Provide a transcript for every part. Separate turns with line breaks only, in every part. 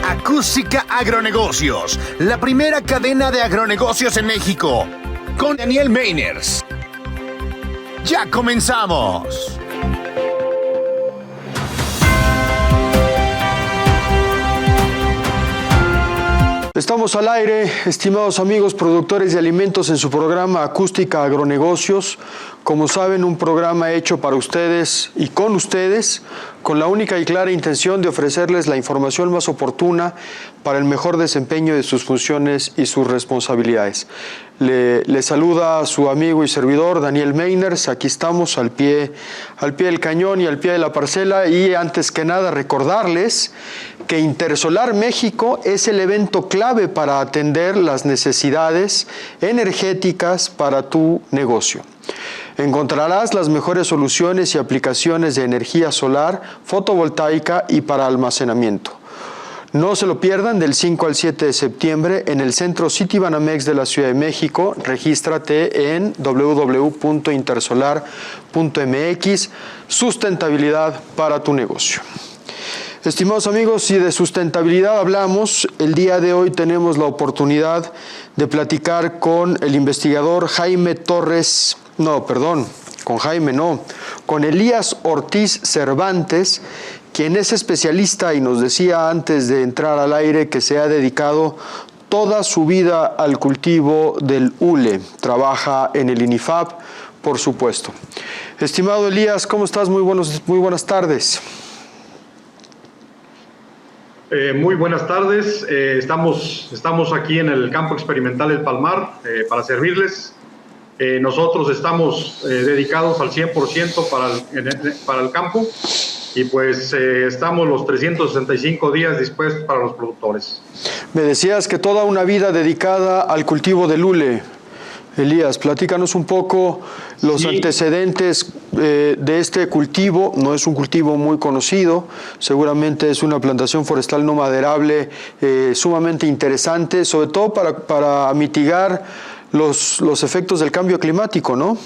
Acústica Agronegocios, la primera cadena de agronegocios en México, con Daniel Meiners. ¡Ya comenzamos!
Estamos al aire, estimados amigos productores de alimentos, en su programa Acústica Agronegocios. Como saben, un programa hecho para ustedes y con ustedes, con la única y clara intención de ofrecerles la información más oportuna para el mejor desempeño de sus funciones y sus responsabilidades. Le saluda a su amigo y servidor Daniel Meiners. Aquí estamos al pie del cañón y al pie de la parcela, y antes que nada recordarles que Intersolar México es el evento clave para atender las necesidades energéticas para tu negocio. Encontrarás las mejores soluciones y aplicaciones de energía solar, fotovoltaica y para almacenamiento. No se lo pierdan del 5 al 7 de septiembre en el Centro Citibanamex de la Ciudad de México. Regístrate en www.intersolar.mx. Sustentabilidad para tu negocio. Estimados amigos, si de sustentabilidad hablamos, el día de hoy tenemos la oportunidad de platicar con el investigador con Elías Ortiz Cervantes, quien es especialista y nos decía antes de entrar al aire que se ha dedicado toda su vida al cultivo del hule. Trabaja en el INIFAP, por supuesto. Estimado Elías, ¿cómo estás? Muy buenas tardes.
Muy buenas tardes. Estamos aquí en el campo experimental El Palmar para servirles. Nosotros estamos dedicados al 100% para el campo, y pues estamos los 365 días dispuestos para los productores.
Me decías que toda una vida dedicada al cultivo del hule. Elías, platícanos un poco los antecedentes de este cultivo. No es un cultivo muy conocido, seguramente es una plantación forestal no maderable sumamente interesante, sobre todo para mitigar los efectos del cambio climático, ¿no?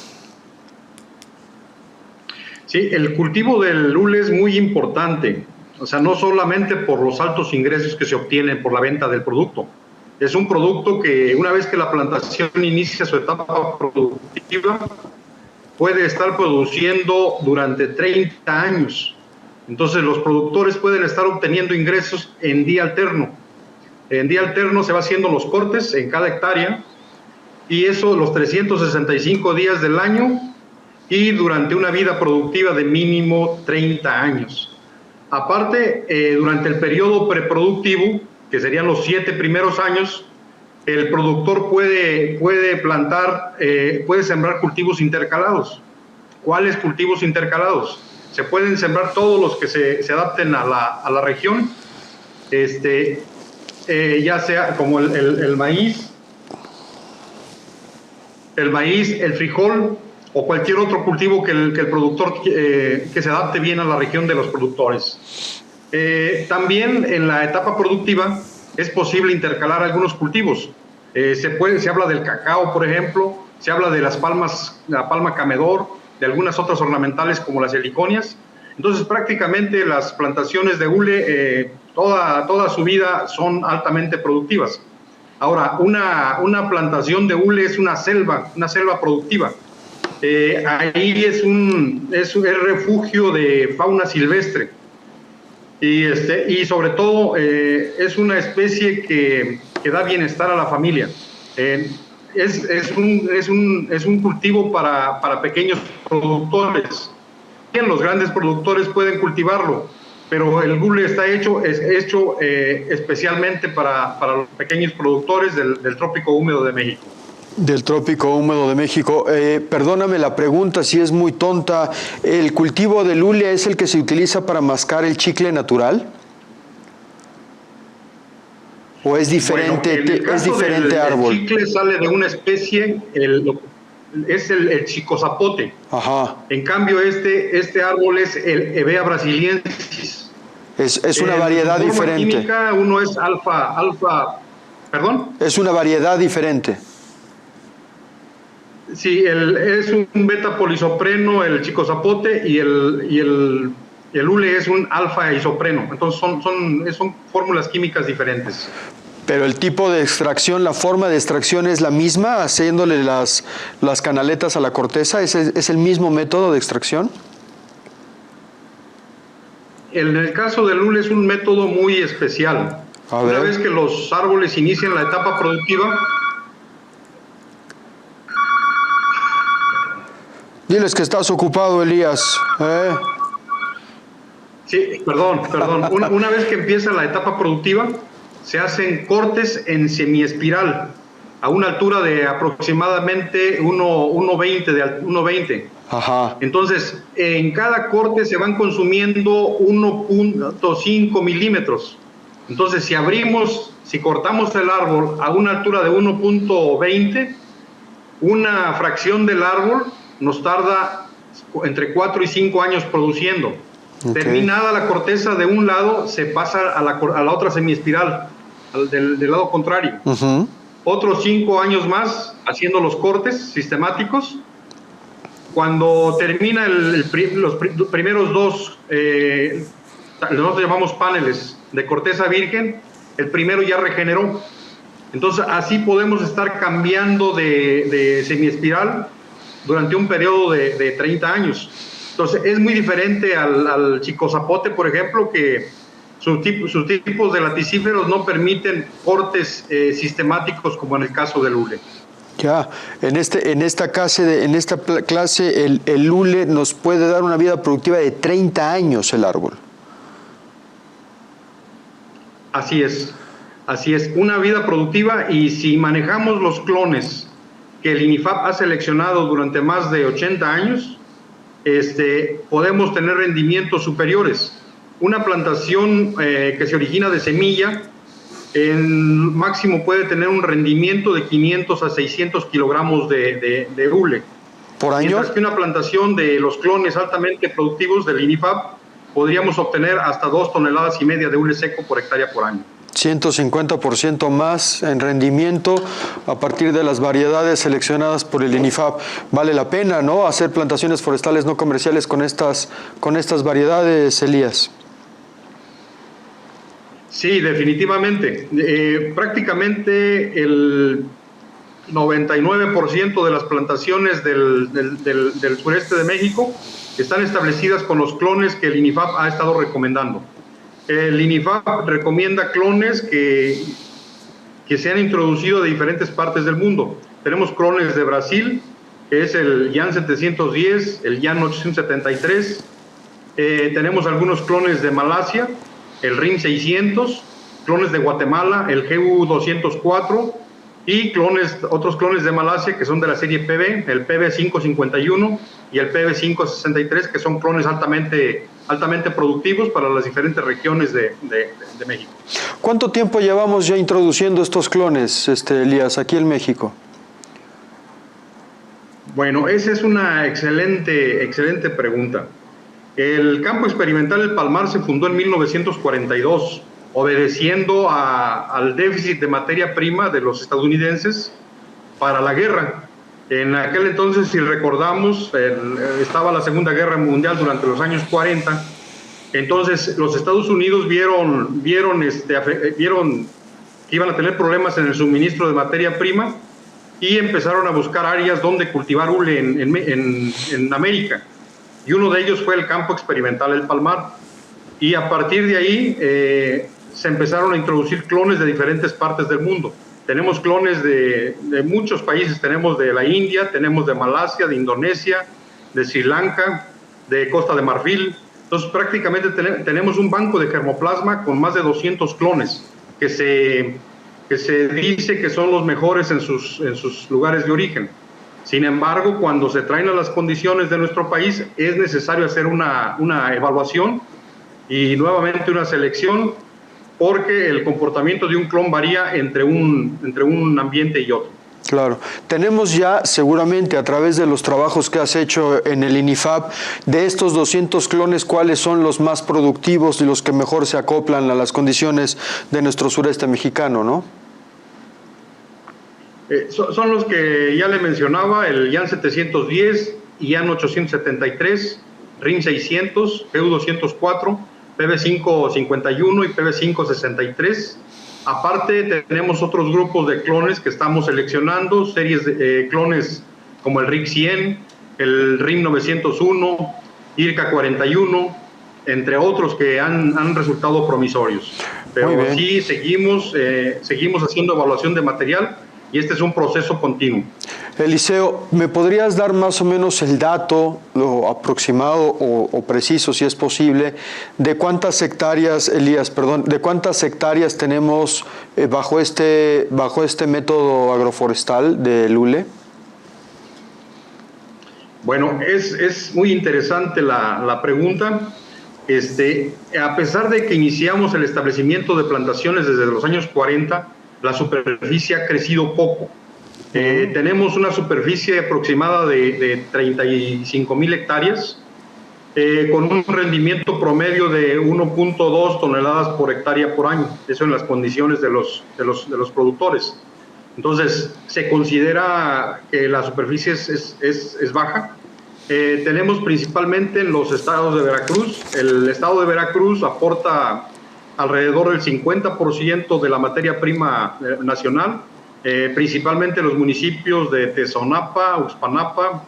Sí, el cultivo del hule es muy importante, o sea, no solamente por los altos ingresos que se obtienen por la venta del producto. Es un producto que una vez que la plantación inicia su etapa productiva, puede estar produciendo durante 30 años. Entonces los productores pueden estar obteniendo ingresos en día alterno. En día alterno se va haciendo los cortes en cada hectárea, y eso los 365 días del año, y durante una vida productiva de mínimo 30 años. Aparte, durante el periodo preproductivo, que serían los 7 primeros años, el productor puede sembrar cultivos intercalados. ¿Cuáles cultivos intercalados? Se pueden sembrar todos los que se adapten a la región, ya sea como el maíz, el frijol, o cualquier otro cultivo que el productor que se adapte bien a la región de los productores. También en la etapa productiva es posible intercalar algunos cultivos. Se habla del cacao, por ejemplo, se habla de la palma camedor, de algunas otras ornamentales como las heliconias. Entonces prácticamente las plantaciones de hule toda su vida son altamente productivas. Ahora, una plantación de hule es una selva productiva. Ahí es refugio de fauna silvestre, y sobre todo es una especie que da bienestar a la familia. Es un cultivo para pequeños productores. Bien, los grandes productores pueden cultivarlo, pero el hule está hecho especialmente para los pequeños productores del trópico húmedo de México.
Del trópico húmedo de México. Perdóname la pregunta si es muy tonta. ¿El cultivo del hule es el que se utiliza para mascar el chicle natural? ¿O es diferente, árbol?
El chicle sale de una especie, es el chicozapote.
Ajá.
En cambio, este árbol es el Hevea brasiliensis.
Es una variedad diferente.
Química, uno es ¿perdón?
Es una variedad diferente.
Sí, es un beta polisopreno, el chicozapote, y el el hule es un alfa isopreno, entonces son fórmulas químicas diferentes.
Pero el tipo de extracción, la forma de extracción es la misma, haciéndole las canaletas a la corteza, ¿es el mismo método de extracción?
En el caso del hule es un método muy especial. Una vez que los árboles inician la etapa productiva...
Diles que estás ocupado, Elías.
Sí, perdón. Una vez que empieza la etapa productiva, se hacen cortes en semiespiral a una altura de aproximadamente 1,20.
Ajá.
Entonces, en cada corte se van consumiendo 1.5 milímetros. Entonces, si cortamos el árbol a una altura de 1.20, una fracción del árbol nos tarda entre 4 y 5 años produciendo. Okay. Terminada la corteza de un lado, se pasa a la otra semiespiral, del lado contrario. Uh-huh. Otros 5 años más haciendo los cortes sistemáticos. Cuando termina los primeros dos, nosotros llamamos paneles de corteza virgen, el primero ya regeneró. Entonces así podemos estar cambiando de semiespiral durante un periodo de 30 años. Entonces es muy diferente al chicozapote, por ejemplo, que sus tipos de laticíferos no permiten cortes sistemáticos como en el caso del hule.
Ya, en esta clase el hule nos puede dar una vida productiva de 30 años el árbol.
Así es, una vida productiva, y si manejamos los clones que el INIFAP ha seleccionado durante más de 80 años, podemos tener rendimientos superiores. Una plantación que se origina de semilla, en máximo puede tener un rendimiento de 500 a 600 kilogramos de hule.
¿Por año?
Mientras que una plantación de los clones altamente productivos del INIFAP podríamos obtener hasta 2,5 toneladas de hule seco por hectárea por año.
150% más en rendimiento a partir de las variedades seleccionadas por el INIFAP. Vale la pena, ¿no?, hacer plantaciones forestales no comerciales con estas variedades, Elías.
Sí, definitivamente. Prácticamente el 99% de las plantaciones del sureste de México están establecidas con los clones que el INIFAP ha estado recomendando. El INIFAP recomienda clones que se han introducido de diferentes partes del mundo. Tenemos clones de Brasil, que es el YAN 710, el YAN 873. Tenemos algunos clones de Malasia, el RIM 600, clones de Guatemala, el GU 204, y otros clones de Malasia que son de la serie PB, el PB 551 y el PB 563, que son clones altamente productivos para las diferentes regiones de México.
¿Cuánto tiempo llevamos ya introduciendo estos clones, Elías, aquí en México?
Bueno, esa es una excelente pregunta. El campo experimental del Palmar se fundó en 1942, obedeciendo al déficit de materia prima de los estadounidenses para la guerra. En aquel entonces, si recordamos, estaba la Segunda Guerra Mundial durante los años 40. Entonces, los Estados Unidos vieron que iban a tener problemas en el suministro de materia prima y empezaron a buscar áreas donde cultivar hule en América. Y uno de ellos fue el campo experimental El Palmar. Y a partir de ahí se empezaron a introducir clones de diferentes partes del mundo. Tenemos clones de muchos países, tenemos de la India, tenemos de Malasia, de Indonesia, de Sri Lanka, de Costa de Marfil. Entonces prácticamente tenemos un banco de germoplasma con más de 200 clones que se dice que son los mejores en sus lugares de origen. Sin embargo, cuando se traen a las condiciones de nuestro país, es necesario hacer una evaluación y nuevamente una selección, porque el comportamiento de un clon varía entre un ambiente y otro.
Claro. Tenemos ya seguramente, a través de los trabajos que has hecho en el INIFAP, de estos 200 clones, ¿cuáles son los más productivos y los que mejor se acoplan a las condiciones de nuestro sureste mexicano, no?
Son los que ya le mencionaba, el YAN 710 y YAN 873, RIN 600, PU 204, PB 551 y PB 563. Aparte tenemos otros grupos de clones que estamos seleccionando, series de clones como el RIC 100, el RIM 901, IRCA 41, entre otros que han resultado promisorios. Pero sí seguimos haciendo evaluación de material y este es un proceso continuo.
Eliseo, ¿me podrías dar más o menos el dato, lo aproximado o preciso, si es posible, de cuántas hectáreas, Elías, perdón, de cuántas hectáreas tenemos bajo este método agroforestal de Lule?
Bueno, es muy interesante la pregunta. A pesar de que iniciamos el establecimiento de plantaciones desde los años 40, la superficie ha crecido poco. Tenemos una superficie aproximada de 35,000 hectáreas, con un rendimiento promedio de 1.2 toneladas por hectárea por año. Eso en las condiciones de los productores. Entonces, se considera que la superficie es baja. Tenemos principalmente en los estados de Veracruz. El estado de Veracruz aporta alrededor del 50% de la materia prima nacional, principalmente los municipios de Tezonapa, Uxpanapa,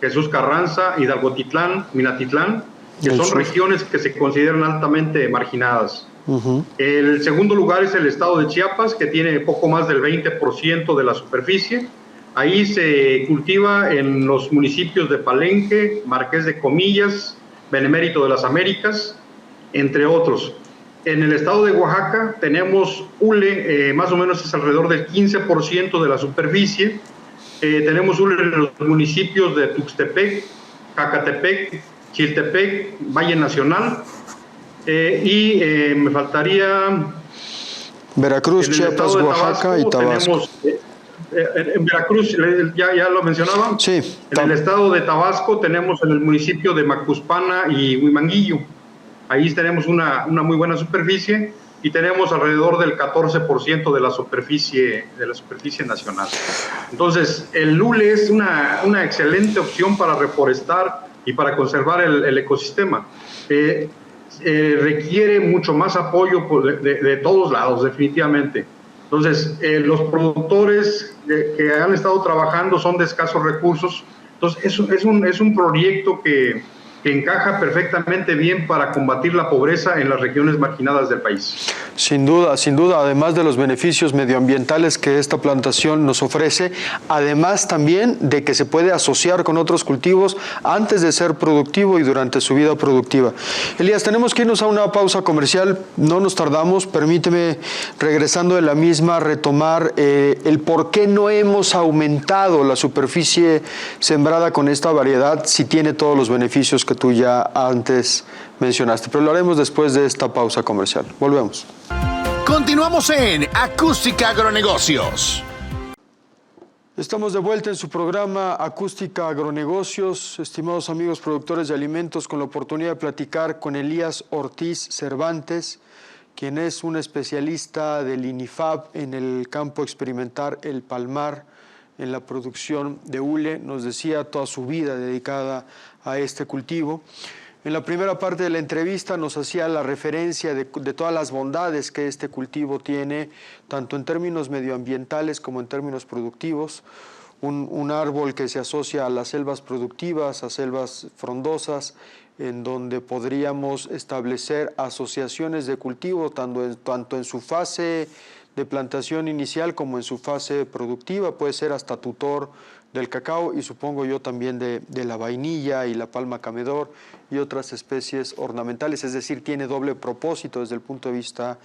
Jesús Carranza, Hidalgotitlán, Minatitlán, que son regiones que se consideran altamente marginadas. El segundo lugar es el estado de Chiapas, que tiene poco más del 20% de la superficie. Ahí se cultiva en los municipios de Palenque, Marqués de Comillas, Benemérito de las Américas, entre otros. En el estado de Oaxaca tenemos hule, más o menos es alrededor del 15% de la superficie. Tenemos hule en los municipios de Tuxtepec, Jacatepec, Chiltepec, Valle Nacional, y me faltaría...
Veracruz, Chiapas, Oaxaca y Tabasco.
En Veracruz, ya lo mencionaba.
Sí.
En el estado de Tabasco tenemos en el municipio de Macuspana y Huimanguillo. Ahí tenemos una muy buena superficie y tenemos alrededor del 14% de la superficie nacional. Entonces, el lule es una excelente opción para reforestar y para conservar el ecosistema. Requiere mucho más apoyo de todos lados, definitivamente. Entonces, los productores que han estado trabajando son de escasos recursos. Entonces, es un proyecto que encaja perfectamente bien para combatir la pobreza en las regiones marginadas del país.
Sin duda, además de los beneficios medioambientales que esta plantación nos ofrece, además también de que se puede asociar con otros cultivos antes de ser productivo y durante su vida productiva. Elías, tenemos que irnos a una pausa comercial, no nos tardamos, permíteme, regresando de la misma, retomar el por qué no hemos aumentado la superficie sembrada con esta variedad si tiene todos los beneficios que tú ya antes mencionaste, pero lo haremos después de esta pausa comercial. Volvemos.
Continuamos en Acústica Agronegocios.
Estamos de vuelta en su programa Acústica Agronegocios, estimados amigos productores de alimentos, con la oportunidad de platicar con Elías Ortiz Cervantes, quien es un especialista del INIFAP en el campo experimental El Palmar, en la producción de hule. Nos decía toda su vida dedicada a este cultivo. En la primera parte de la entrevista nos hacía la referencia de todas las bondades que este cultivo tiene, tanto en términos medioambientales como en términos productivos. Un árbol que se asocia a las selvas productivas, a selvas frondosas, en donde podríamos establecer asociaciones de cultivo, tanto en su fase de plantación inicial como en su fase productiva. Puede ser hasta tutor del cacao y supongo yo también de la vainilla y la palma camedor y otras especies ornamentales, es decir, tiene doble propósito desde el punto de vista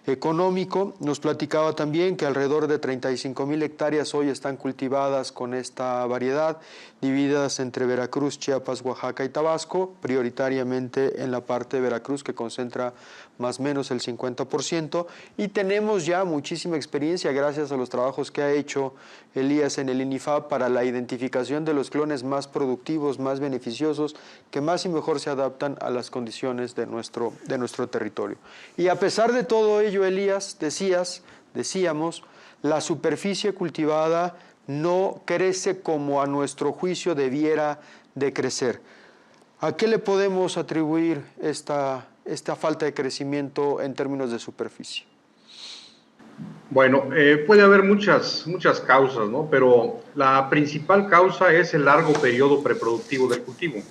económico. Nos platicaba también que alrededor de 35,000 hectáreas hoy están cultivadas con esta variedad, divididas entre Veracruz, Chiapas, Oaxaca y Tabasco, prioritariamente en la parte de Veracruz, que concentra más o menos el 50%, y tenemos ya muchísima experiencia gracias a los trabajos que ha hecho Elías en el INIFAP para la identificación de los clones más productivos, más beneficiosos, que más y mejor se adaptan a las condiciones de nuestro territorio. Y a pesar de todo ello, Elías, decíamos, la superficie cultivada no crece como a nuestro juicio debiera de crecer. ¿A qué le podemos atribuir esta falta de crecimiento en términos de superficie?
Bueno, puede haber muchas causas, ¿no? Pero la principal causa es el largo periodo preproductivo del cultivo.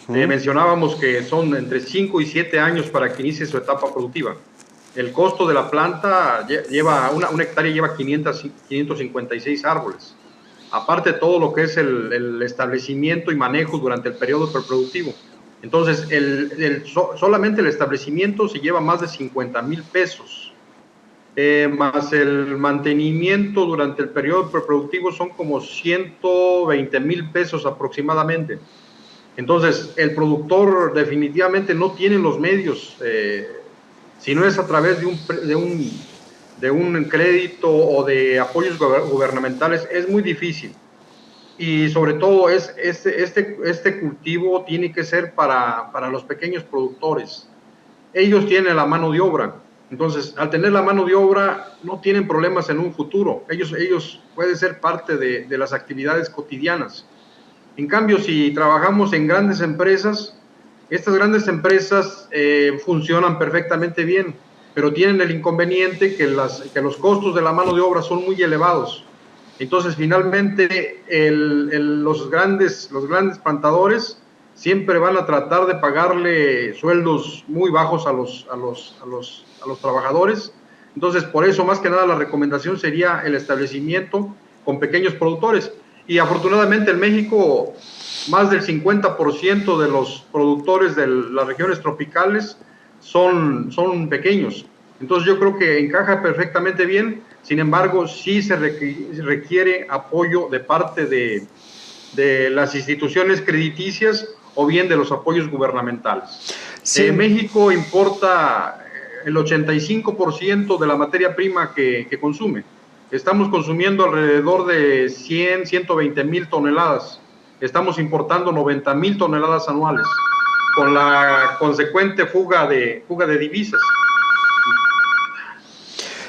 Mencionábamos que son entre 5 y 7 años para que inicie su etapa productiva. El costo de la planta lleva, una hectárea lleva 556 árboles. Aparte de todo lo que es el establecimiento y manejo durante el periodo preproductivo. Entonces, solamente el establecimiento se lleva más de 50,000 pesos. Más el mantenimiento durante el periodo preproductivo son como 120,000 pesos aproximadamente. Entonces, el productor definitivamente no tiene los medios, si no es a través de un crédito o de apoyos gubernamentales, es muy difícil. Y sobre todo, este cultivo tiene que ser para los pequeños productores. Ellos tienen la mano de obra. Entonces, al tener la mano de obra, no tienen problemas en un futuro. Ellos pueden ser parte de las actividades cotidianas. En cambio, si trabajamos en grandes empresas, estas grandes empresas funcionan perfectamente bien, pero tienen el inconveniente que los costos de la mano de obra son muy elevados. Entonces, finalmente, los grandes plantadores siempre van a tratar de pagarle sueldos muy bajos a los trabajadores. Entonces, por eso, más que nada, la recomendación sería el establecimiento con pequeños productores. Y afortunadamente en México, más del 50% de los productores de las regiones tropicales son pequeños. Entonces, yo creo que encaja perfectamente bien. Sin embargo, sí se requiere apoyo de parte de las instituciones crediticias o bien de los apoyos gubernamentales. Sí. México importa el 85% de la materia prima que consume. Estamos consumiendo alrededor de 120,000 toneladas. Estamos importando 90,000 toneladas anuales, con la consecuente fuga de divisas.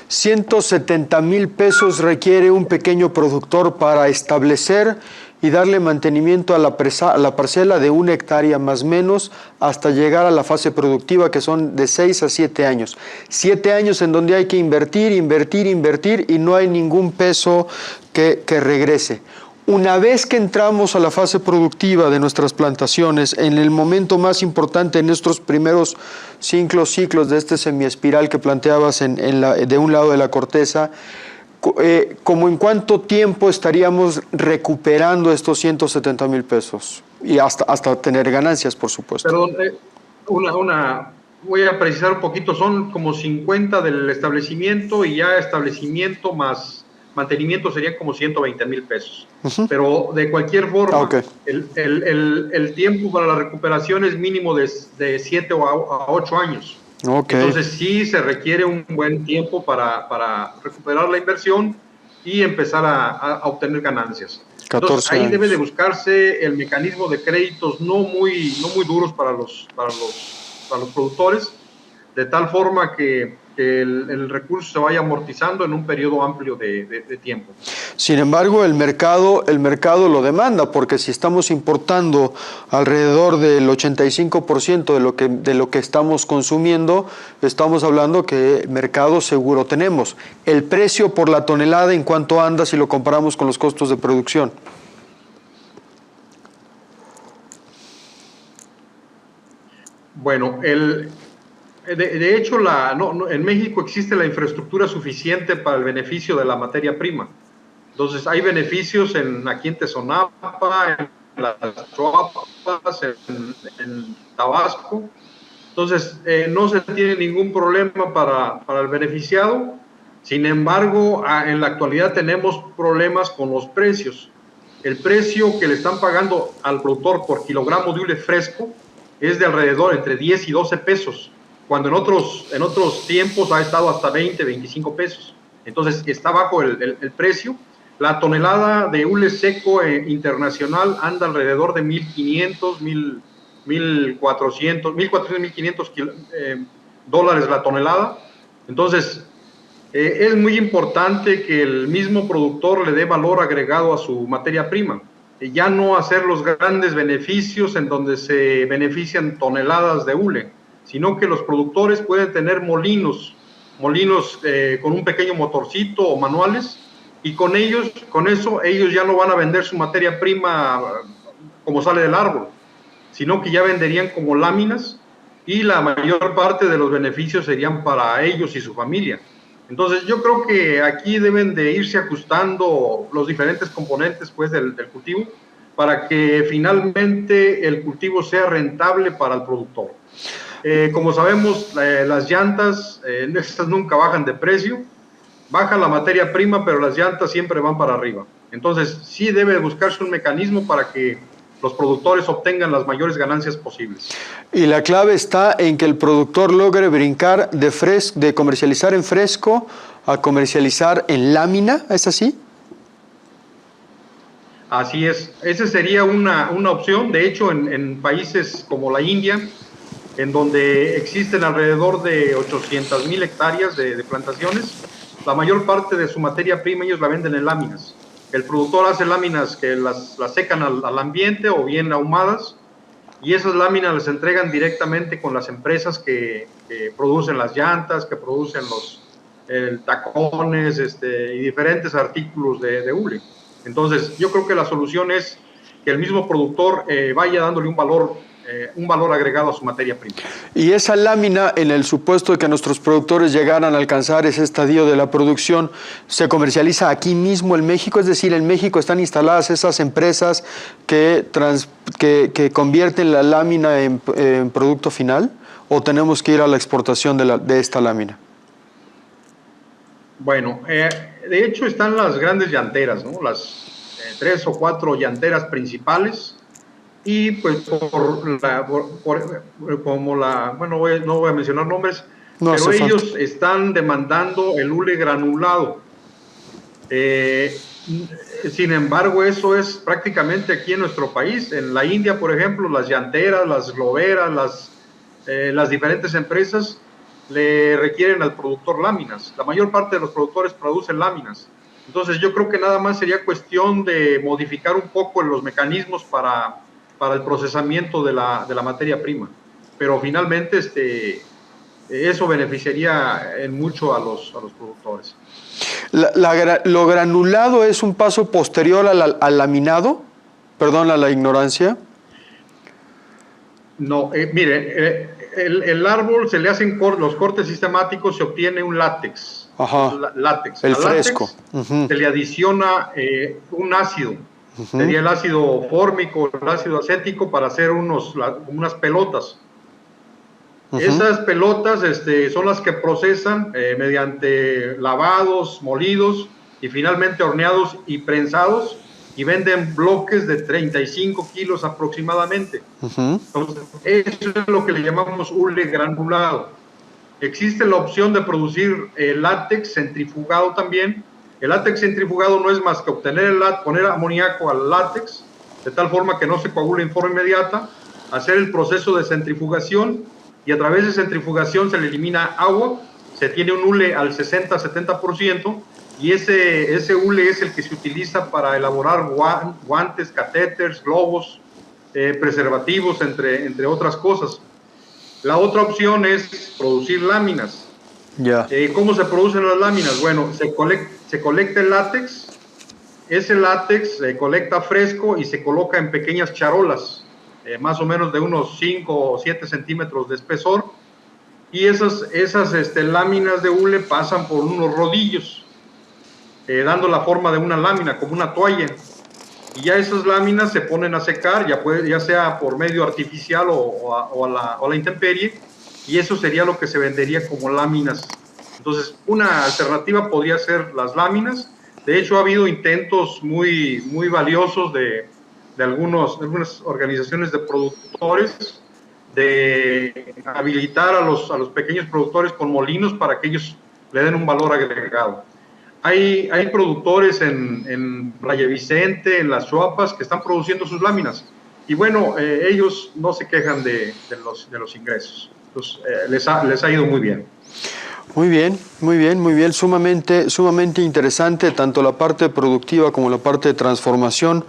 170,000 pesos requiere un pequeño productor para establecer y darle mantenimiento a la parcela de 1 hectárea más o menos hasta llegar a la fase productiva, que son de 6 a 7 años. 7 años en donde hay que invertir y no hay ningún peso que regrese. Una vez que entramos a la fase productiva de nuestras plantaciones, en el momento más importante, en estos primeros ciclos de este semiespiral que planteabas de un lado de la corteza, ¿como en cuánto tiempo estaríamos recuperando estos 170,000 pesos? Y hasta tener ganancias, por supuesto.
Perdón, voy a precisar un poquito, son como 50 del establecimiento y ya establecimiento más mantenimiento serían como 120,000 pesos. Pero de cualquier forma, el tiempo para la recuperación es mínimo de 7 a 8 años. Entonces sí se requiere un buen tiempo para recuperar la inversión y empezar a obtener ganancias. Entonces ahí debe de buscarse el mecanismo de créditos no muy duros para los productores, de tal forma que el recurso se vaya amortizando en un periodo amplio de tiempo.
Sin embargo, el mercado lo demanda, porque si estamos importando alrededor del 85% de lo que estamos consumiendo, estamos hablando que mercado seguro tenemos. El precio por la tonelada, ¿en cuánto anda si lo comparamos con los costos de producción?
Bueno, de hecho, en México existe la infraestructura suficiente para el beneficio de la materia prima. Entonces, hay beneficios aquí en Tezonapa, en las Chuapas, en Tabasco. Entonces, no se tiene ningún problema para el beneficiado. Sin embargo, en la actualidad tenemos problemas con los precios. El precio que le están pagando al productor por kilogramo de hule fresco es de alrededor entre 10 y 12 pesos. Cuando en otros tiempos ha estado hasta 20, 25 pesos. Entonces está bajo el precio. La tonelada de hule seco internacional anda alrededor de 1,500, 1,500 dólares la tonelada. Entonces es muy importante que el mismo productor le dé valor agregado a su materia prima. ya no hacer los grandes beneficios en donde se benefician toneladas de hule, sino que los productores pueden tener molinos con un pequeño motorcito o manuales, y con eso ellos ya no van a vender su materia prima como sale del árbol, sino que ya venderían como láminas, y la mayor parte de los beneficios serían para ellos y su familia. Entonces yo creo que aquí deben de irse ajustando los diferentes componentes pues, del cultivo, para que finalmente el cultivo sea rentable para el productor. Como sabemos, las llantas estas nunca bajan de precio, baja la materia prima, pero las llantas siempre van para arriba. Entonces sí debe buscarse un mecanismo para que los productores obtengan las mayores ganancias posibles.
Y la clave está en que el productor logre brincar de comercializar en fresco a comercializar en lámina, ¿es así?
Así es, esa sería una opción. De hecho, en países como la India, en donde existen alrededor de 800,000 hectáreas de plantaciones, la mayor parte de su materia prima ellos la venden en láminas. El productor hace láminas que las secan al ambiente o bien ahumadas, y esas láminas las entregan directamente con las empresas que producen las llantas, que producen los tacones y diferentes artículos de hule. Entonces, yo creo que la solución es que el mismo productor vaya dándole un valor agregado a su materia prima.
Y esa lámina, en el supuesto de que nuestros productores llegaran a alcanzar ese estadio de la producción, ¿se comercializa aquí mismo en México? Es decir, ¿en México están instaladas esas empresas que convierten la lámina en producto final? ¿O tenemos que ir a la exportación de esta lámina?
Bueno, de hecho están las grandes llanteras, ¿no? Las 3 o 4 llanteras principales, y pues no voy a mencionar nombres,
no,
pero ellos están demandando el hule granulado. Sin embargo, eso es prácticamente aquí en nuestro país. En la India, por ejemplo, las llanteras, las globeras, las diferentes empresas le requieren al productor láminas. La mayor parte de los productores producen láminas. Entonces yo creo que nada más sería cuestión de modificar un poco los mecanismos para el procesamiento de la materia prima. Pero finalmente eso beneficiaría en mucho a los productores.
¿Lo granulado es un paso posterior al laminado? Perdón la ignorancia.
No, mire, el árbol se le hacen los cortes sistemáticos, se obtiene un látex.
Ajá.
Látex.
El
al
fresco.
Látex se le adiciona un ácido. Sería el ácido fórmico, el ácido acético, para hacer unas pelotas. Esas pelotas son las que procesan mediante lavados, molidos y finalmente horneados y prensados, y venden bloques de 35 kilos aproximadamente. Entonces, eso es lo que le llamamos hule granulado. Existe la opción de producir látex centrifugado también. El látex centrifugado no es más que poner amoníaco al látex, de tal forma que no se coagule en forma inmediata, hacer el proceso de centrifugación, y a través de centrifugación se le elimina agua, se tiene un hule al 60-70%, y ese hule es el que se utiliza para elaborar guantes, catéteres, globos, preservativos, entre otras cosas. La otra opción es producir láminas. ¿Cómo se producen las láminas? Bueno, se colecta el látex, ese látex se colecta fresco y se coloca en pequeñas charolas, más o menos de unos 5 o 7 centímetros de espesor, y esas láminas de hule pasan por unos rodillos, dando la forma de una lámina, como una toalla, y ya esas láminas se ponen a secar, ya sea por medio artificial o a la intemperie, y eso sería lo que se vendería como láminas. Entonces, una alternativa podría ser las láminas. De hecho, ha habido intentos muy, muy valiosos de algunas organizaciones de productores de habilitar a los pequeños productores con molinos para que ellos le den un valor agregado. Hay productores en Valle Vicente, en las Chuapas, que están produciendo sus láminas. Y bueno, ellos no se quejan de los ingresos. Entonces, les ha ido muy bien.
Muy bien, sumamente interesante tanto la parte productiva como la parte de transformación.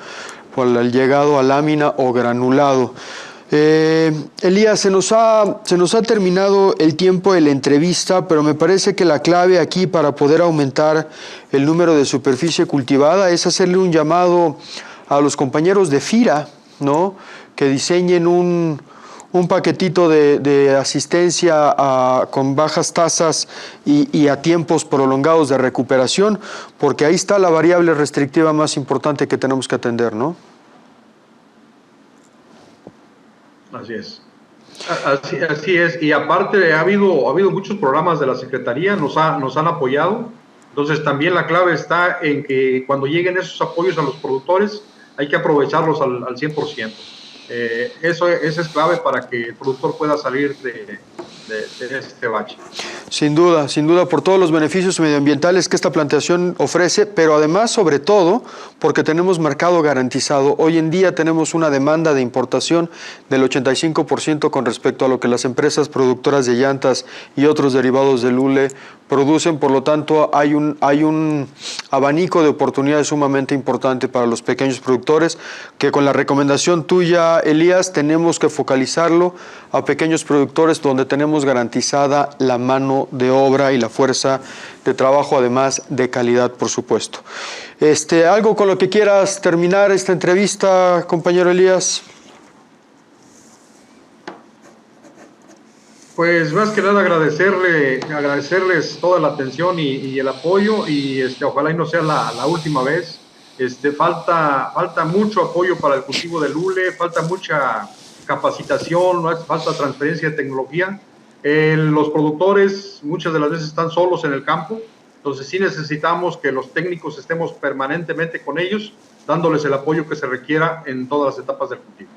por el llegado a lámina o granulado. Elías, se nos ha terminado el tiempo de la entrevista, pero me parece que la clave aquí para poder aumentar el número de superficie cultivada es hacerle un llamado a los compañeros de FIRA, ¿no? Que diseñen un paquetito de asistencia con bajas tasas y a tiempos prolongados de recuperación, porque ahí está la variable restrictiva más importante que tenemos que atender, ¿no?
Así es. Así es. Y aparte ha habido muchos programas de la Secretaría, nos han apoyado. Entonces también la clave está en que cuando lleguen esos apoyos a los productores hay que aprovecharlos al 100%. Eso es clave para que el productor pueda salir de este bache. Sin duda,
por todos los beneficios medioambientales que esta plantación ofrece, pero además, sobre todo, porque tenemos mercado garantizado. Hoy en día tenemos una demanda de importación del 85% con respecto a lo que las empresas productoras de llantas y otros derivados del hule producen, por lo tanto hay un abanico de oportunidades sumamente importante para los pequeños productores, que con la recomendación tuya, Elías, tenemos que focalizarlo a pequeños productores donde tenemos garantizada la mano de obra y la fuerza de trabajo, además de calidad, por supuesto. ¿Algo con lo que quieras terminar esta entrevista, compañero Elías?
Pues más que nada agradecerles toda la atención y el apoyo, y ojalá y no sea la última vez. Falta mucho apoyo para el cultivo del hule, falta mucha capacitación, falta transferencia de tecnología. Los productores muchas de las veces están solos en el campo, entonces sí necesitamos que los técnicos estemos permanentemente con ellos, dándoles el apoyo que se requiera en todas las etapas del cultivo.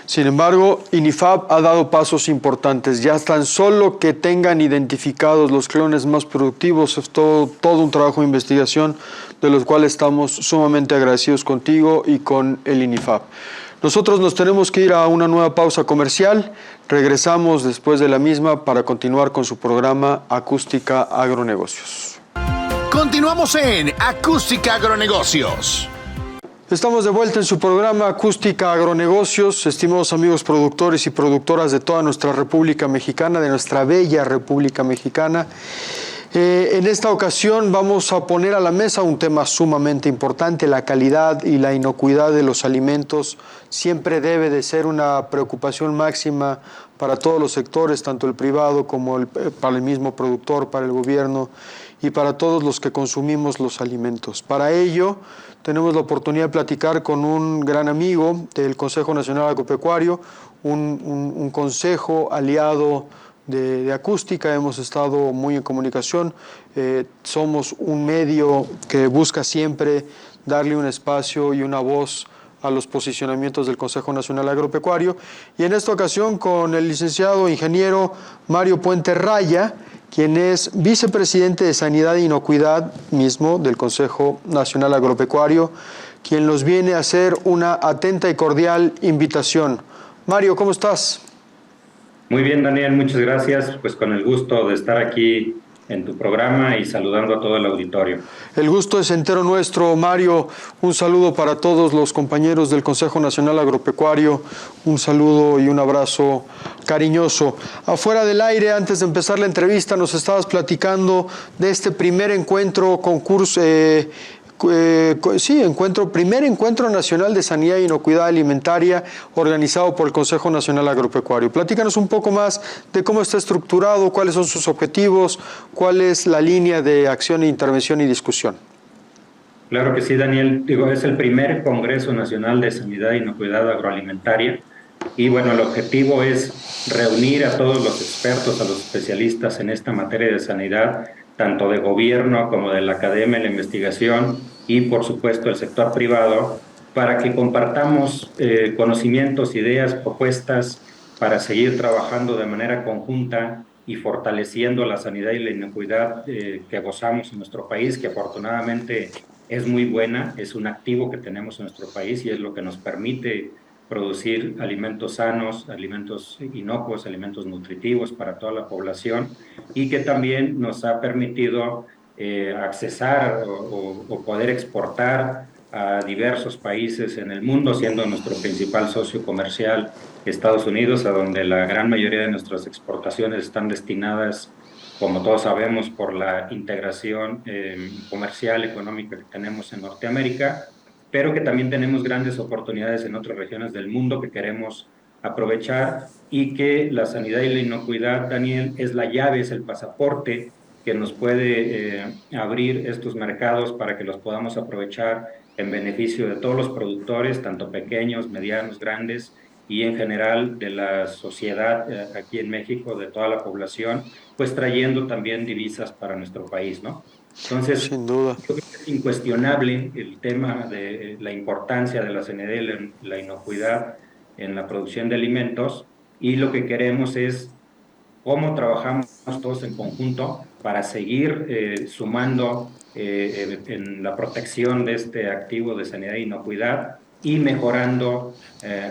Sin embargo, INIFAP ha dado pasos importantes. Ya tan solo que tengan identificados los clones más productivos, es todo un trabajo de investigación de los cuales estamos sumamente agradecidos contigo y con el INIFAP. Nosotros nos tenemos que ir a una nueva pausa comercial. Regresamos después de la misma para continuar con su programa Acústica Agronegocios.
Continuamos en Acústica Agronegocios.
Estamos de vuelta en su programa Acústica Agronegocios, estimados amigos productores y productoras de toda nuestra República Mexicana, de nuestra bella República Mexicana. En esta ocasión vamos a poner a la mesa un tema sumamente importante. La calidad y la inocuidad de los alimentos siempre debe de ser una preocupación máxima para todos los sectores, tanto el privado como para el mismo productor, para el gobierno y para todos los que consumimos los alimentos. Para ello, tenemos la oportunidad de platicar con un gran amigo del Consejo Nacional Agropecuario, un consejo aliado de Acústica. Hemos estado muy en comunicación. Somos un medio que busca siempre darle un espacio y una voz a los posicionamientos del Consejo Nacional Agropecuario. Y en esta ocasión con el licenciado ingeniero Mario Puente Raya, quien es vicepresidente de Sanidad e Inocuidad mismo del Consejo Nacional Agropecuario, quien nos viene a hacer una atenta y cordial invitación. Mario, ¿cómo estás?
Muy bien, Daniel, muchas gracias. Pues con el gusto de estar aquí en tu programa y saludando a todo el auditorio.
El gusto es entero nuestro, Mario. Un saludo para todos los compañeros del Consejo Nacional Agropecuario. Un saludo y un abrazo cariñoso. Afuera del aire, antes de empezar la entrevista, nos estabas platicando de este primer encuentro, primer encuentro nacional de sanidad e inocuidad alimentaria organizado por el Consejo Nacional Agropecuario. Platícanos un poco más de cómo está estructurado, cuáles son sus objetivos, cuál es la línea de acción, intervención y discusión.
Claro que sí, Daniel. Es el primer Congreso Nacional de Sanidad e Inocuidad Agroalimentaria y bueno, el objetivo es reunir a todos los expertos, a los especialistas en esta materia de sanidad, tanto de gobierno como de la academia, la investigación y por supuesto el sector privado, para que compartamos conocimientos, ideas, propuestas para seguir trabajando de manera conjunta y fortaleciendo la sanidad y la inocuidad que gozamos en nuestro país, que afortunadamente es muy buena, es un activo que tenemos en nuestro país y es lo que nos permite producir alimentos sanos, alimentos inocuos, alimentos nutritivos para toda la población y que también nos ha permitido accesar o poder exportar a diversos países en el mundo, siendo nuestro principal socio comercial Estados Unidos, a donde la gran mayoría de nuestras exportaciones están destinadas, como todos sabemos, por la integración comercial, económica que tenemos en Norteamérica, pero que también tenemos grandes oportunidades en otras regiones del mundo que queremos aprovechar, y que la sanidad y la inocuidad, Daniel, es la llave, es el pasaporte que nos puede abrir estos mercados para que los podamos aprovechar en beneficio de todos los productores, tanto pequeños, medianos, grandes, y en general de la sociedad aquí en México, de toda la población, pues trayendo también divisas para nuestro país, ¿no? Entonces,
Sin duda.
yo creo que es incuestionable el tema de la importancia de la sanidad y la inocuidad en la producción de alimentos, y lo que queremos es cómo trabajamos todos en conjunto para seguir sumando en la protección de este activo de sanidad e inocuidad, y mejorando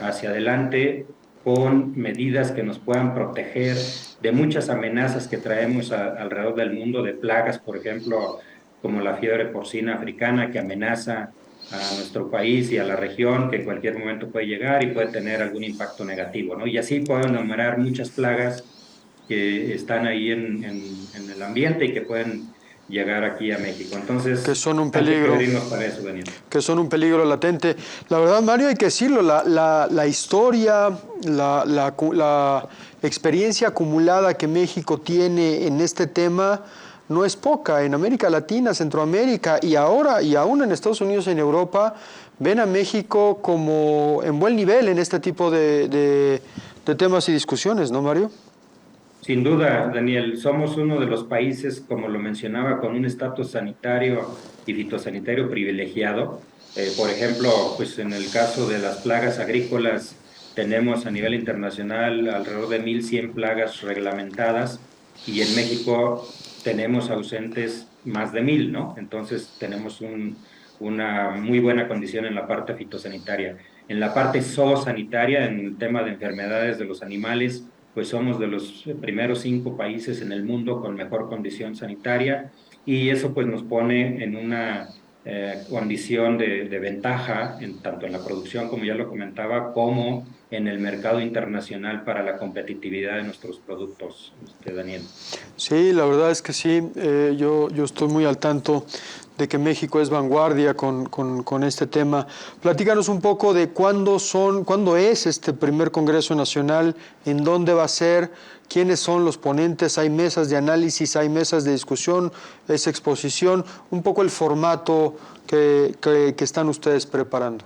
hacia adelante con medidas que nos puedan proteger de muchas amenazas que traemos alrededor del mundo, de plagas, por ejemplo, como la fiebre porcina africana, que amenaza a nuestro país y a la región, que en cualquier momento puede llegar y puede tener algún impacto negativo, ¿no? Y así puedo enumerar muchas plagas que están ahí en el ambiente y que pueden llegar aquí a México. Entonces,
Que son un
hay que
peligro.
prevenirnos para eso, Daniel.
Que son un peligro latente. La verdad, Mario, hay que decirlo, la historia, la experiencia acumulada que México tiene en este tema no es poca. En América Latina, Centroamérica y ahora, y aún en Estados Unidos y en Europa, ven a México como en buen nivel en este tipo de temas y discusiones, ¿no, Mario?
Sin duda, Daniel, somos uno de los países, como lo mencionaba, con un estatus sanitario y fitosanitario privilegiado. Por ejemplo, pues en el caso de las plagas agrícolas, tenemos a nivel internacional alrededor de 1.100 plagas reglamentadas, y en México tenemos ausentes más de 1.000, ¿no? Entonces tenemos una muy buena condición en la parte fitosanitaria. En la parte zoosanitaria, en el tema de enfermedades de los animales, pues somos de los primeros 5 países en el mundo con mejor condición sanitaria, y eso pues nos pone en una condición de ventaja, tanto en la producción, como ya lo comentaba, como en el mercado internacional para la competitividad de nuestros productos, Daniel.
Sí, la verdad es que sí. Yo estoy muy al tanto de que México es vanguardia con este tema. Platícanos un poco de cuándo es este primer Congreso Nacional, en dónde va a ser, quiénes son los ponentes, hay mesas de análisis, hay mesas de discusión, es exposición, un poco el formato que están ustedes preparando.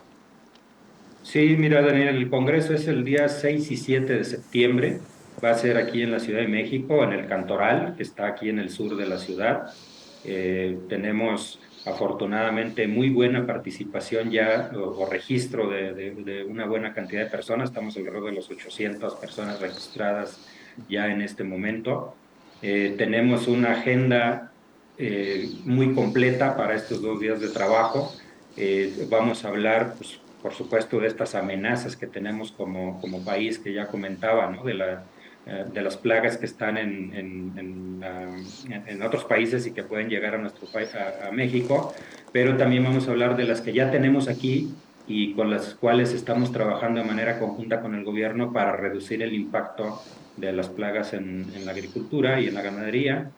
Sí, mira, Daniel, el Congreso es el día 6 y 7 de septiembre. Va a ser aquí en la Ciudad de México, en el Cantoral, que está aquí en el sur de la ciudad. Tenemos afortunadamente muy buena participación ya, o registro de una buena cantidad de personas. Estamos alrededor de los 800 personas registradas ya en este momento. Tenemos una agenda muy completa para estos 2 días de trabajo. Vamos a hablar, pues, por supuesto, de estas amenazas que tenemos como país, que ya comentaba, ¿no? De las plagas que están en otros países y que pueden llegar a nuestro país, a México, pero también vamos a hablar de las que ya tenemos aquí y con las cuales estamos trabajando de manera conjunta con el gobierno para reducir el impacto de las plagas en la agricultura y en la ganadería.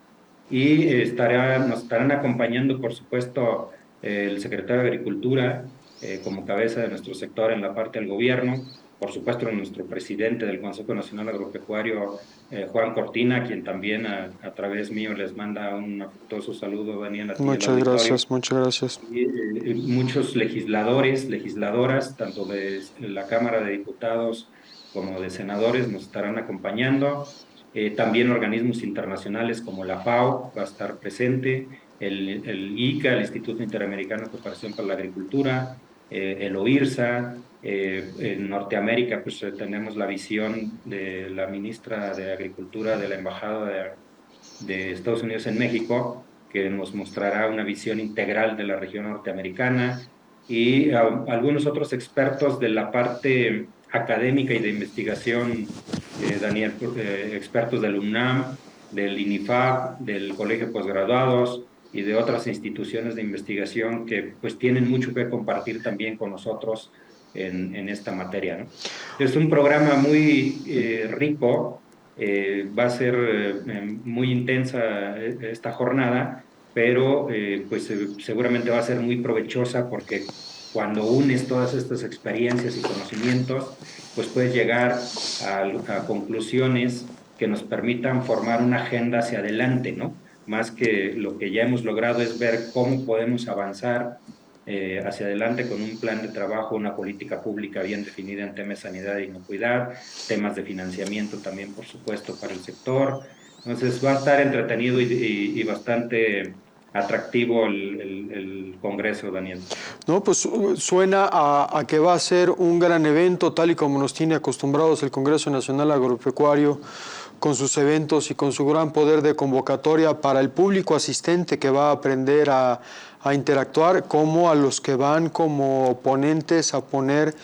Y nos estarán acompañando, por supuesto, el secretario de Agricultura como cabeza de nuestro sector en la parte del gobierno, por supuesto nuestro presidente del Consejo Nacional Agropecuario, Juan Cortina, quien también a través mío les manda un afectuoso saludo, Daniel.
Muchas gracias, muchas gracias.
Y, muchos legisladores, legisladoras, tanto de la Cámara de Diputados como de senadores, nos estarán acompañando. También organismos internacionales como la FAO va a estar presente, el ICA, el Instituto Interamericano de Cooperación para la Agricultura, el OIRSA. En Norteamérica pues tenemos la visión de la ministra de Agricultura de la Embajada de Estados Unidos en México, que nos mostrará una visión integral de la región norteamericana, y algunos otros expertos de la parte académica y de investigación, Daniel, expertos del UNAM, del INIFAP, del Colegio de Posgraduados, y de otras instituciones de investigación que pues tienen mucho que compartir también con nosotros en esta materia, ¿no? Es un programa muy rico, va a ser muy intensa esta jornada, pero pues seguramente va a ser muy provechosa porque cuando unes todas estas experiencias y conocimientos, pues puedes llegar a conclusiones que nos permitan formar una agenda hacia adelante, ¿no? Más que lo que ya hemos logrado es ver cómo podemos avanzar hacia adelante con un plan de trabajo, una política pública bien definida en temas de sanidad e inocuidad, temas de financiamiento también, por supuesto, para el sector. Entonces va a estar entretenido y bastante atractivo el Congreso, Daniel.
No, pues suena a que va a ser un gran evento, tal y como nos tiene acostumbrados el Congreso Nacional Agropecuario, con sus eventos y con su gran poder de convocatoria para el público asistente que va a aprender a interactuar, como a los que van como ponentes a poner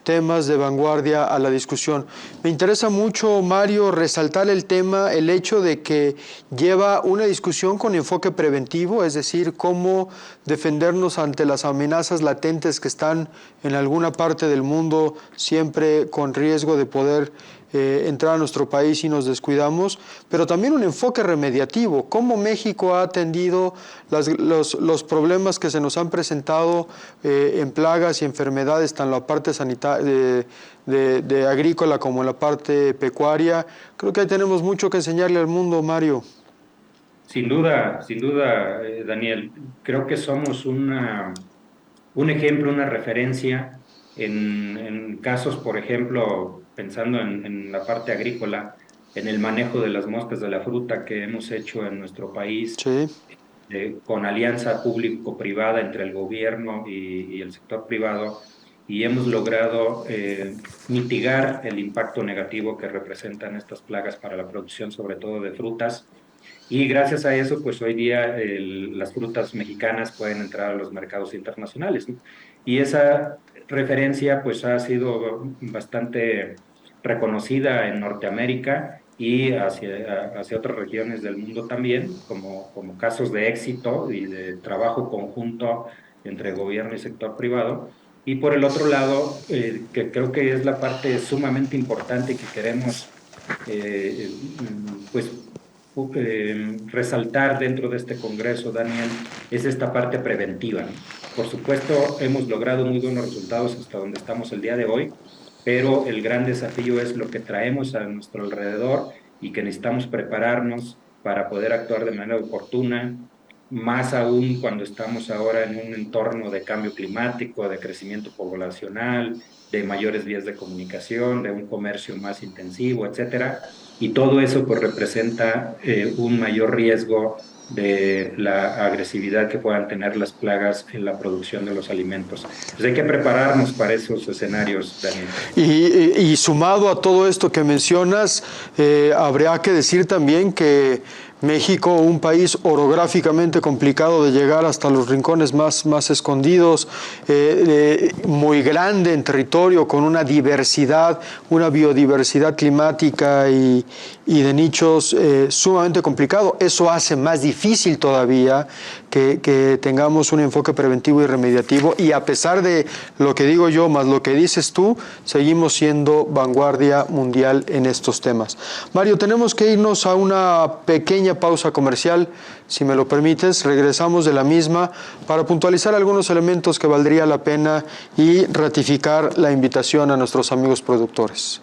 temas de vanguardia a la discusión. Me interesa mucho, Mario, resaltar el tema, el hecho de que lleva una discusión con enfoque preventivo, es decir, cómo defendernos ante las amenazas latentes que están en alguna parte del mundo, siempre con riesgo de poder entrar a nuestro país si nos descuidamos, pero también un enfoque remediativo, cómo México ha atendido los problemas que se nos han presentado en plagas y enfermedades, tanto en la parte sanitaria, de agrícola como en la parte pecuaria. Creo que ahí tenemos mucho que enseñarle al mundo, Mario.
Sin duda, Daniel. Creo que somos un ejemplo, una referencia en casos, por ejemplo, pensando en la parte agrícola, en el manejo de las moscas de la fruta que hemos hecho en nuestro país,
Sí.
Con alianza público-privada entre el gobierno y el sector privado, y hemos logrado mitigar el impacto negativo que representan estas plagas para la producción, sobre todo de frutas. Y gracias a eso, pues hoy día las frutas mexicanas pueden entrar a los mercados internacionales, ¿no? Y esa referencia pues ha sido bastante reconocida en Norteamérica y hacia otras regiones del mundo también, como casos de éxito y de trabajo conjunto entre gobierno y sector privado. Y por el otro lado, que creo que es la parte sumamente importante que queremos pues resaltar dentro de este Congreso, Daniel, es esta parte preventiva. Por supuesto, hemos logrado muy buenos resultados hasta donde estamos el día de hoy, pero el gran desafío es lo que traemos a nuestro alrededor y que necesitamos prepararnos para poder actuar de manera oportuna, más aún cuando estamos ahora en un entorno de cambio climático, de crecimiento poblacional, de mayores vías de comunicación, de un comercio más intensivo, etcétera. Y todo eso pues representa un mayor riesgo de la agresividad que puedan tener las plagas en la producción de los alimentos. Pues hay que prepararnos para esos escenarios, Daniel.
Y sumado a todo esto que mencionas, habría que decir también que México, un país orográficamente complicado de llegar hasta los rincones más escondidos, muy grande en territorio, con una diversidad, una biodiversidad climática y de nichos sumamente complicado. Eso hace más difícil todavía que tengamos un enfoque preventivo y remediativo, y a pesar de lo que digo yo más lo que dices tú, seguimos siendo vanguardia mundial en estos temas. Mario, tenemos que irnos a una pequeña pausa comercial, si me lo permites. Regresamos de la misma para puntualizar algunos elementos que valdría la pena y ratificar la invitación a nuestros amigos productores.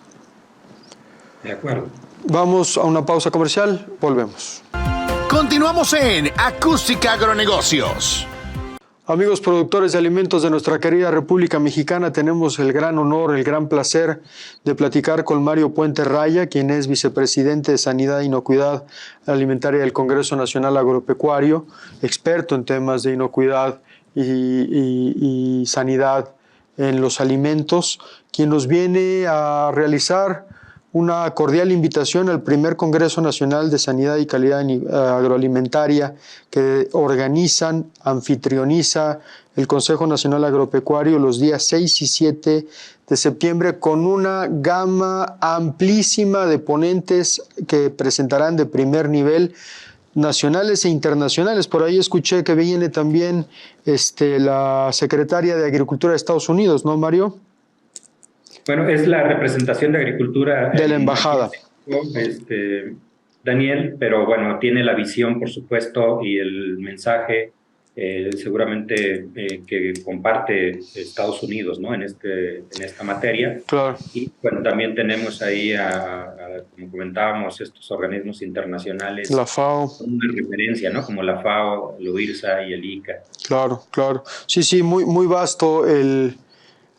De acuerdo.
Vamos a una pausa comercial, volvemos.
Continuamos en Acústica Agronegocios.
Amigos productores de alimentos de nuestra querida República Mexicana, tenemos el gran honor, el gran placer de platicar con Mario Puente Raya, quien es vicepresidente de Sanidad e Inocuidad Alimentaria del Congreso Nacional Agropecuario, experto en temas de inocuidad y sanidad en los alimentos, quien nos viene a realizar una cordial invitación al primer Congreso Nacional de Sanidad y Calidad Agroalimentaria que anfitrioniza el Consejo Nacional Agropecuario los días 6 y 7 de septiembre, con una gama amplísima de ponentes que presentarán de primer nivel nacionales e internacionales. Por ahí escuché que viene también la secretaria de Agricultura de Estados Unidos, ¿no, Mario?
Bueno, es la representación de Agricultura
De la embajada.
Daniel, pero bueno, tiene la visión, por supuesto, y el mensaje seguramente que comparte Estados Unidos, ¿no? En esta materia.
Claro.
Y bueno, también tenemos ahí, como comentábamos, estos organismos internacionales.
La FAO.
Una referencia, ¿no? Como la FAO, el UIRSA y el ICA.
Claro, claro. Sí, sí, muy, muy vasto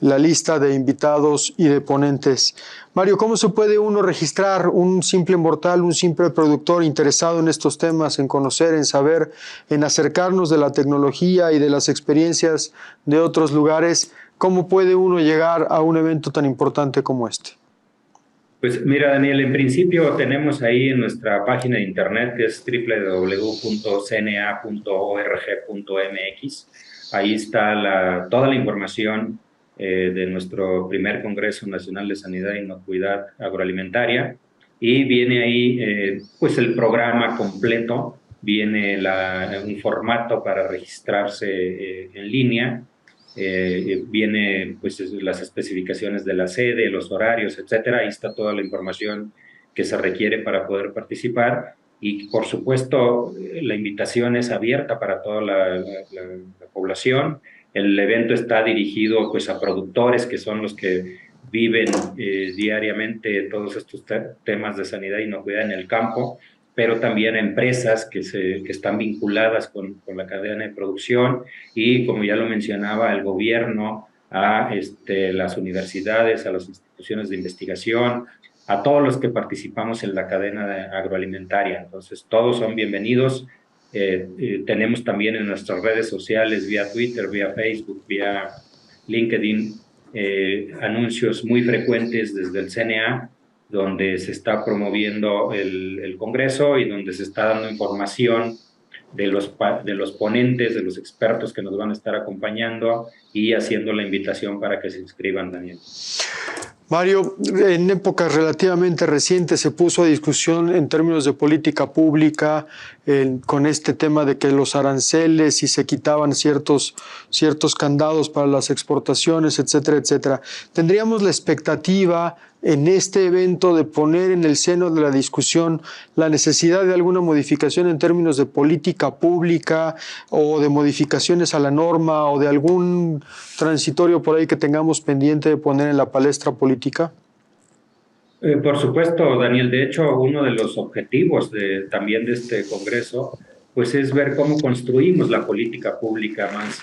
la lista de invitados y de ponentes. Mario, ¿cómo se puede uno registrar, un simple mortal, un simple productor interesado en estos temas, en conocer, en saber, en acercarnos de la tecnología y de las experiencias de otros lugares? ¿Cómo puede uno llegar a un evento tan importante como este?
Pues mira, Daniel, en principio tenemos ahí en nuestra página de internet, que es www.cna.org.mx. Ahí está toda la información de nuestro primer Congreso Nacional de Sanidad e Inocuidad Agroalimentaria, y viene ahí pues el programa completo, viene un formato para registrarse en línea, viene pues las especificaciones de la sede, los horarios, etcétera. Ahí está toda la información que se requiere para poder participar, y por supuesto la invitación es abierta para toda la población. El evento está dirigido pues a productores, que son los que viven diariamente todos estos temas de sanidad e inocuidad en el campo, pero también a empresas que están vinculadas con la cadena de producción, y como ya lo mencionaba, al gobierno, a las universidades, a las instituciones de investigación, a todos los que participamos en la cadena agroalimentaria. Entonces todos son bienvenidos. Tenemos también en nuestras redes sociales, vía Twitter, vía Facebook, vía LinkedIn, anuncios muy frecuentes desde el CNA, donde se está promoviendo el Congreso y donde se está dando información de los ponentes, de los expertos que nos van a estar acompañando, y haciendo la invitación para que se inscriban, Daniel.
Mario, en épocas relativamente recientes se puso a discusión en términos de política pública con este tema de que los aranceles y se quitaban ciertos candados para las exportaciones, etcétera, etcétera. ¿Tendríamos la expectativa en este evento de poner en el seno de la discusión la necesidad de alguna modificación en términos de política pública, o de modificaciones a la norma, o de algún transitorio por ahí que tengamos pendiente de poner en la palestra política?
Por supuesto, Daniel. De hecho, uno de los objetivos también de este Congreso pues es ver cómo construimos la política pública más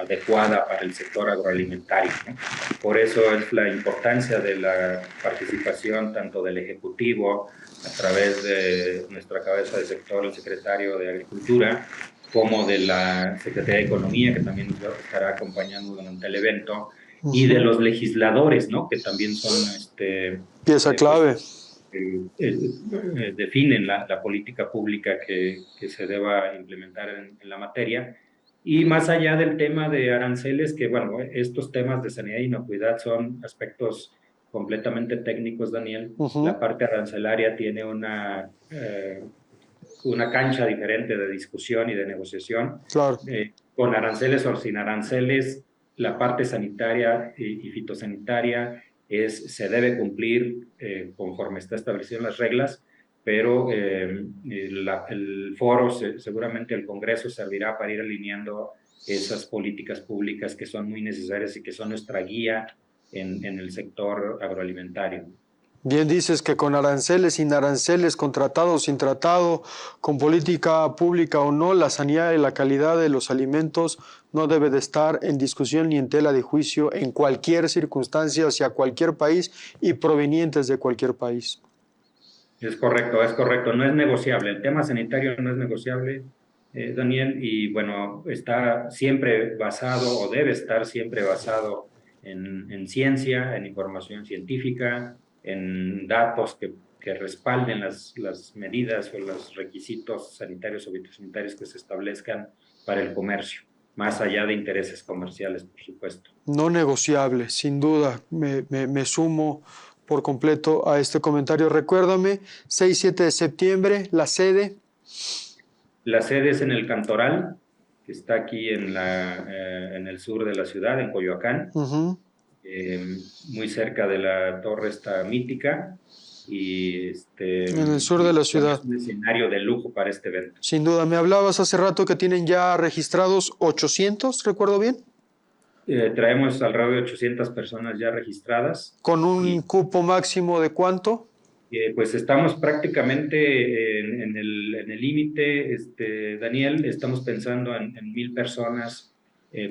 adecuada para el sector agroalimentario, ¿no? Por eso es la importancia de la participación tanto del Ejecutivo, a través de nuestra cabeza de sector, el secretario de Agricultura, como de la Secretaría de Economía, que también nos estará acompañando durante el evento, y de los legisladores, ¿no? Que también son
pieza clave.
Definen la política pública que se deba implementar en la materia. Y más allá del tema de aranceles, que bueno, estos temas de sanidad e inocuidad son aspectos completamente técnicos, Daniel. La parte arancelaria tiene una cancha diferente de discusión y de negociación.
Claro.
Con aranceles o sin aranceles, la parte sanitaria y fitosanitaria se debe cumplir conforme está establecido en las reglas, pero el foro, seguramente el Congreso, servirá para ir alineando esas políticas públicas que son muy necesarias y que son nuestra guía en el sector agroalimentario.
Bien dices que con aranceles, sin aranceles, con tratado o sin tratado, con política pública o no, la sanidad y la calidad de los alimentos no debe de estar en discusión ni en tela de juicio en cualquier circunstancia, hacia cualquier país y provenientes de cualquier país.
Es correcto, no es negociable. El tema sanitario no es negociable, Daniel, y bueno, está siempre basado, o debe estar siempre basado en ciencia, en información científica, en datos que respalden las medidas o los requisitos sanitarios o fitosanitarios que se establezcan para el comercio, más allá de intereses comerciales, por supuesto.
No negociable, sin duda. Me sumo por completo a este comentario. Recuérdame, 6-7 de septiembre, la sede.
La sede es en el Cantoral, que está aquí en el sur de la ciudad, en Coyoacán, muy cerca de la torre esta mítica, y
En el sur de la ciudad.
es un escenario de lujo para este evento.
Sin duda, me hablabas hace rato que tienen ya registrados 800, ¿recuerdo bien?
Traemos alrededor de 800 personas ya registradas.
¿Con un cupo máximo de cuánto?
Pues estamos prácticamente en el límite, Daniel, estamos pensando en 1,000 personas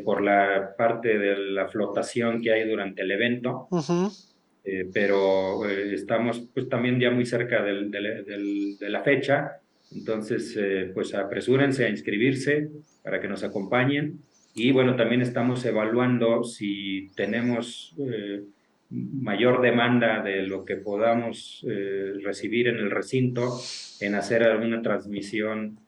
por la parte de la flotación que hay durante el evento, pero estamos pues también ya muy cerca de la fecha, entonces pues apresúrense a inscribirse para que nos acompañen. Y bueno, también estamos evaluando si tenemos mayor demanda de lo que podamos recibir en el recinto, en hacer alguna transmisión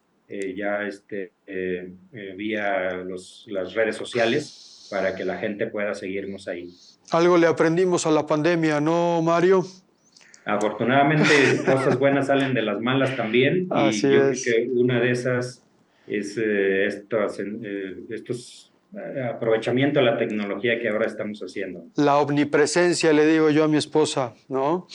vía las redes sociales para que la gente pueda seguirnos ahí.
Algo le aprendimos a la pandemia, ¿no, Mario?
Afortunadamente, cosas buenas salen de las malas también, y
Así
yo
es.
creo que una de esas es aprovechamiento de la tecnología que ahora estamos haciendo.
La omnipresencia, le digo yo a mi esposa, ¿no?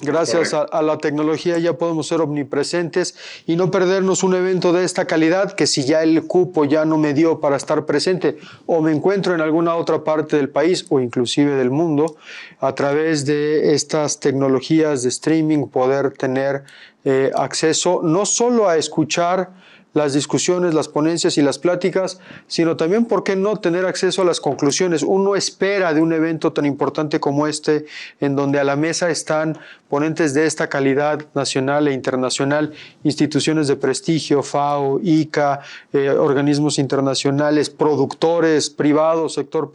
Gracias a la tecnología ya podemos ser omnipresentes y no perdernos un evento de esta calidad, que si ya el cupo ya no me dio para estar presente o me encuentro en alguna otra parte del país o inclusive del mundo, a través de estas tecnologías de streaming poder tener acceso no solo a escuchar las discusiones, las ponencias y las pláticas, sino también, ¿por qué no tener acceso a las conclusiones? Uno espera de un evento tan importante como este, en donde a la mesa están ponentes de esta calidad nacional e internacional, instituciones de prestigio, FAO, ICA, organismos internacionales, productores privados, sector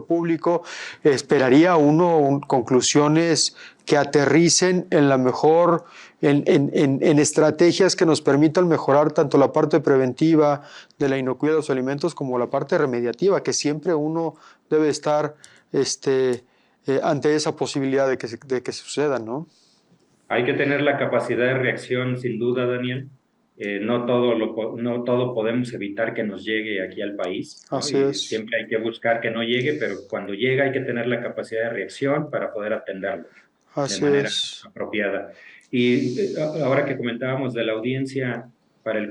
público. Esperaría uno conclusiones que aterricen en la mejor, en estrategias que nos permitan mejorar tanto la parte preventiva de la inocuidad de los alimentos como la parte remediativa, que siempre uno debe estar ante esa posibilidad de que suceda, ¿no?
Hay que tener la capacidad de reacción, sin duda, Daniel. No todo podemos evitar que nos llegue aquí al país, ¿no?
Así
Y
es.
siempre hay que buscar que no llegue, pero cuando llega hay que tener la capacidad de reacción para poder atenderlo de manera apropiada. Y ahora que comentábamos de la audiencia para el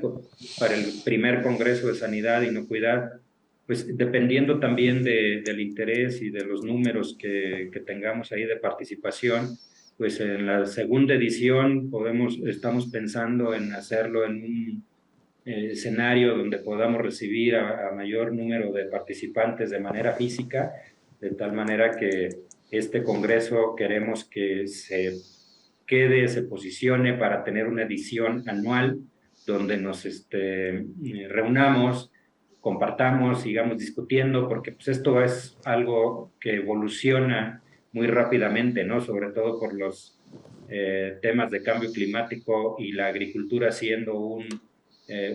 primer Congreso de Sanidad e Inocuidad, pues dependiendo también del interés y de los números que tengamos ahí de participación, pues en la segunda edición estamos pensando en hacerlo en un escenario donde podamos recibir a mayor número de participantes de manera física, de tal manera que este congreso queremos que se posicione para tener una edición anual donde nos reunamos, compartamos, sigamos discutiendo, porque pues esto es algo que evoluciona muy rápidamente, ¿no? Sobre todo por los temas de cambio climático y la agricultura siendo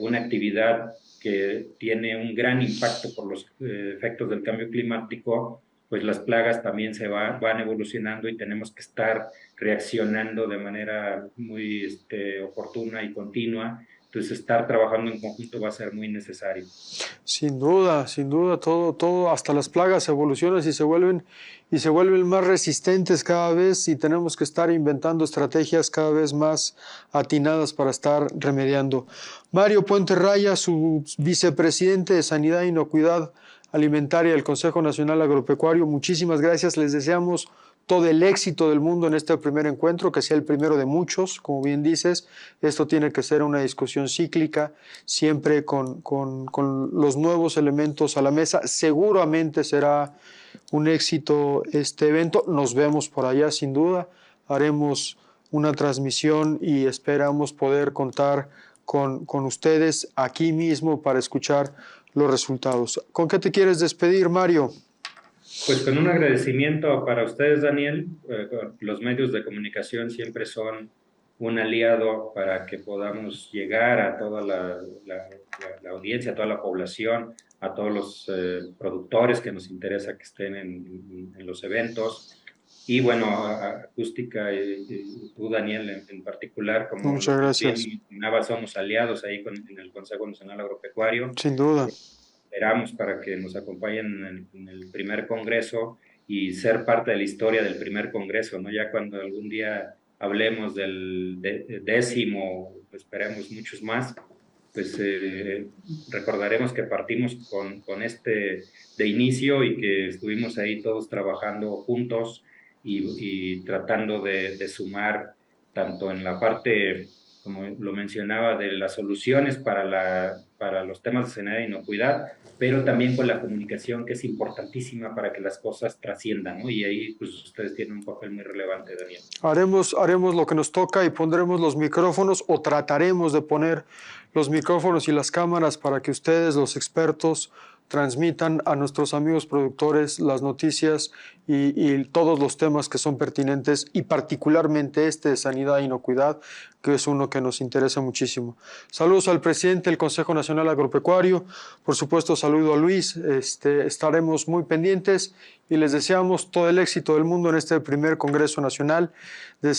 una actividad que tiene un gran impacto por los efectos del cambio climático. Pues las plagas también van evolucionando y tenemos que estar reaccionando de manera muy oportuna y continua. Entonces, estar trabajando en conjunto va a ser muy necesario.
Sin duda, todo, hasta las plagas evolucionan y se vuelven más resistentes cada vez, y tenemos que estar inventando estrategias cada vez más atinadas para estar remediando. Mario Puente Raya, su vicepresidente de Sanidad e Inocuidad Alimentaria del Consejo Nacional Agropecuario, muchísimas gracias. Les deseamos todo el éxito del mundo en este primer encuentro, que sea el primero de muchos, como bien dices. Esto tiene que ser una discusión cíclica, siempre con los nuevos elementos a la mesa. Seguramente será un éxito este evento. Nos vemos por allá, sin duda. Haremos una transmisión y esperamos poder contar con ustedes aquí mismo para escuchar los resultados. ¿Con qué te quieres despedir, Mario?
Pues con un agradecimiento para ustedes, Daniel. Los medios de comunicación siempre son un aliado para que podamos llegar a toda la audiencia, a toda la población, a todos los productores que nos interesa que estén en los eventos. y bueno, Acústica y tú, Daniel, en particular, como
Muchas gracias.
bien mencionaba, somos aliados ahí en el Consejo Nacional Agropecuario.
Sin duda.
Esperamos para que nos acompañen en el primer congreso y ser parte de la historia del primer congreso, ¿no? Ya cuando algún día hablemos del décimo, esperemos muchos más, pues recordaremos que partimos con este de inicio y que estuvimos ahí todos trabajando juntos y tratando de sumar tanto en la parte, como lo mencionaba, de las soluciones para los temas de sanidad e inocuidad, pero también con la comunicación, que es importantísima para que las cosas trasciendan, ¿no? Y ahí pues ustedes tienen un papel muy relevante, Daniel.
Haremos lo que nos toca y pondremos los micrófonos, o trataremos de poner los micrófonos y las cámaras para que ustedes, los expertos, transmitan a nuestros amigos productores las noticias y todos los temas que son pertinentes, y particularmente este de sanidad e inocuidad, que es uno que nos interesa muchísimo. Saludos al presidente del Consejo Nacional Agropecuario, por supuesto saludo a Luis, estaremos muy pendientes y les deseamos todo el éxito del mundo en este primer Congreso Nacional de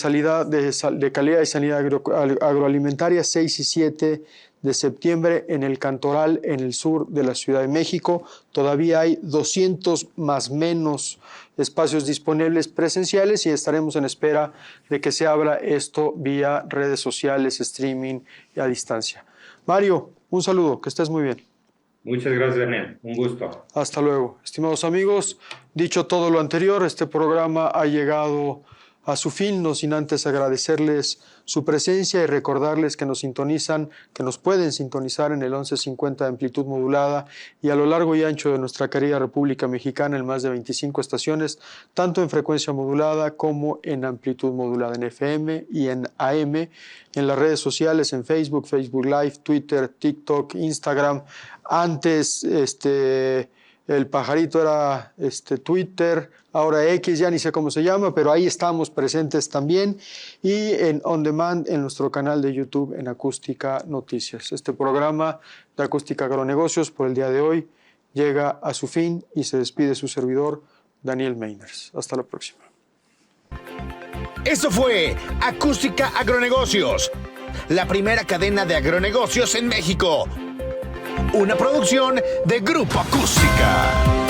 Calidad y Sanidad Agroalimentaria, 6 y 7 de septiembre en el Cantoral, en el sur de la Ciudad de México. Todavía hay 200 más menos espacios disponibles presenciales y estaremos en espera de que se abra esto vía redes sociales, streaming y a distancia. Mario, un saludo, que estés muy bien.
Muchas gracias, Daniel. Un gusto.
Hasta luego. Estimados amigos, dicho todo lo anterior, este programa ha llegado a su fin, no sin antes agradecerles su presencia y recordarles que nos sintonizan, que nos pueden sintonizar en el 1150 de amplitud modulada y a lo largo y ancho de nuestra querida República Mexicana en más de 25 estaciones, tanto en frecuencia modulada como en amplitud modulada, en FM y en AM, en las redes sociales, en Facebook, Facebook Live, Twitter, TikTok, Instagram. Antes, el pajarito era Twitter, ahora X, ya ni sé cómo se llama, pero ahí estamos presentes también, y en On Demand en nuestro canal de YouTube en Acústica Noticias. Este programa de Acústica Agronegocios por el día de hoy llega a su fin y se despide su servidor, Daniel Meiners. Hasta la próxima.
Eso fue Acústica Agronegocios, la primera cadena de agronegocios en México. Una producción de Grupo Acústica.